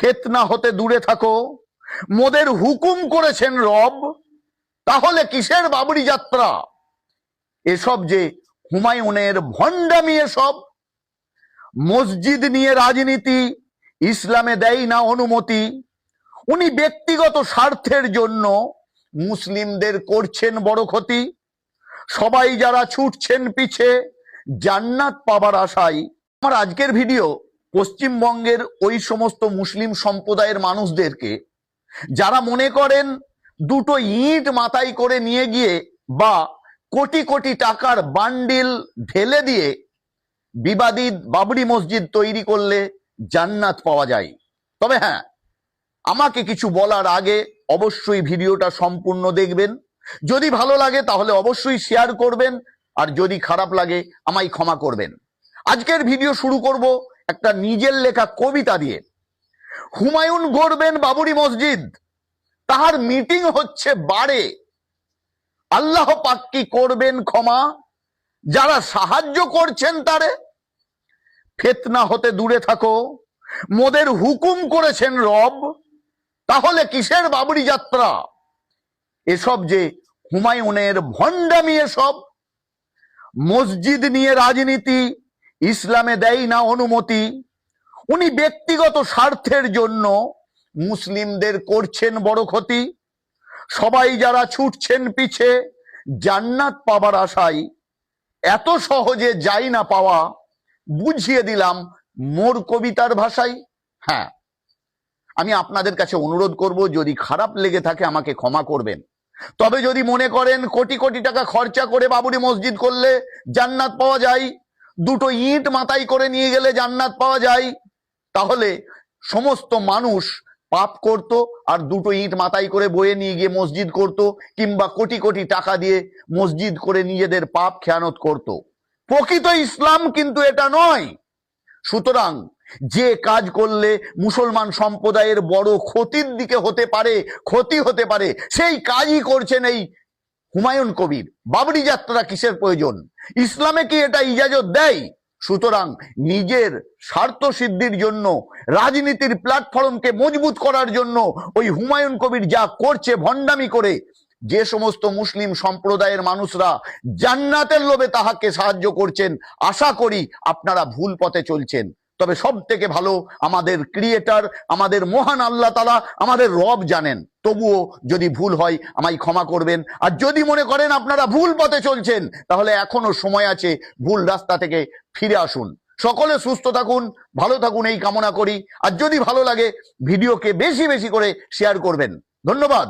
ফিতনা হতে দূরে থাকো, মোদের হুকুম করেছেন রব। তাহলে কিসের বাবরি যাত্রা? এসব যে হুমায়ুনের ভণ্ডামি। এসব মসজিদ নিয়ে রাজনীতি ইসলামে দেয় না অনুমতি। উনি ব্যক্তিগত স্বার্থের জন্য মুসলিমদের করছেন বড় ক্ষতি। সবাই যারা ছুটছেন পিছে জান্নাত পাবার আশায়। আমার আজকের ভিডিও পশ্চিমবঙ্গের ওই সমস্ত মুসলিম সম্প্রদায়ের মানুষদেরকে যারা মনে করেন দুটো ইট মাথায় করে নিয়ে গিয়ে বা কোটি কোটি টাকার বান্ডিল ঢেলে দিয়ে বিবাদিত বাবরি মসজিদ তৈরি করলে জান্নাত পাওয়া যায়। তবে হ্যাঁ, আমাকে কিছু বলার আগে অবশ্যই ভিডিওটা সম্পূর্ণ দেখবেন। যদি ভালো লাগে তাহলে অবশ্যই শেয়ার করবেন, আর যদি খারাপ লাগে আমায় ক্ষমা করবেন। আজকের ভিডিও শুরু করব একটা নিজের লেখা কবিতা দিয়ে। হুমায়ুন গড়বেন বাবরি মসজিদ, তাহার মিটিং হচ্ছে বারে। আল্লাহ পাক কি করবেন ক্ষমা, যারা সাহায্য করছেন তারে। ফিতনা হতে দূরে থাকো, মোদের হুকুম করেছেন রব। তাহলে কিসের বাবরি যাত্রা? এসব যে হুমায়ুনের ভণ্ডামি। এসব মসজিদ নিয়ে রাজনীতি ইসলামে দেয় না অনুমতি। উনি ব্যক্তিগত স্বার্থের জন্য মুসলিমদের করছেন বড় ক্ষতি। সবাই যারা ছুটছেন পিছে জান্নাত পাবার আশায়, এত সহজে যাই না পাওয়া। বুঝিয়ে দিলাম মোর কবিতার ভাষায়। হ্যাঁ, আমি আপনাদের কাছে অনুরোধ করব, যদি খারাপ লেগে থাকে আমাকে ক্ষমা করবেন। তবে যদি মনে করেন কোটি কোটি টাকা খরচা করে বাবরি মসজিদ করলে জান্নাত পাওয়া যায়, দুটো ইট মাথায় করে নিয়ে গেলে জান্নাত পাওয়া যায়, তাহলে সমস্ত মানুষ পাপ করত আর দুটো ইট মাথায় করে বয়ে নিয়ে গিয়ে মসজিদ করত, কিংবা কোটি কোটি টাকা দিয়ে মসজিদ করে নিজেদের পাপ খেয়ানত করত। প্রকৃত ইসলাম কিন্তু এটা নয়। সুতরাং যে কাজ করলে মুসলমান সম্প্রদায়ের বড় ক্ষতির দিকে হতে পারে, ক্ষতি হতে পারে, সেই কাজই করছেন এই হুমায়ুন কবির। বাবরি যাত্রা কিসের প্রয়োজন? ইসলামে কি এটা ইজাজত দেয়? সুতরাং নিজের স্বার্থ সিদ্ধির জন্য, রাজনীতির প্ল্যাটফর্মকে মজবুত করার জন্য ওই হুমায়ুন কবির যা করছে ভণ্ডামি করে, যে সমস্ত মুসলিম সম্প্রদায়ের মানুষরা জান্নাতের লোভে তাহাকে সাহায্য করছেন, আশা করি আপনারা ভুল পথে চলছেন। তবে সব থেকে ভালো আমাদের ক্রিয়েটার, আমাদের মহান আল্লাহ তাআলা, আমাদের রব জানেন। তবুও যদি ভুল হয় আমায় ক্ষমা করবেন। আর যদি মনে করেন আপনারা ভুল পথে চলছেন, তাহলে এখনো সময় আছে, ভুল রাস্তা থেকে ফিরে আসুন। সকলে সুস্থ থাকুন, ভালো থাকুন এই কামনা করি। আর যদি ভালো লাগে ভিডিওকে বেশি বেশি করে শেয়ার করবেন। ধন্যবাদ।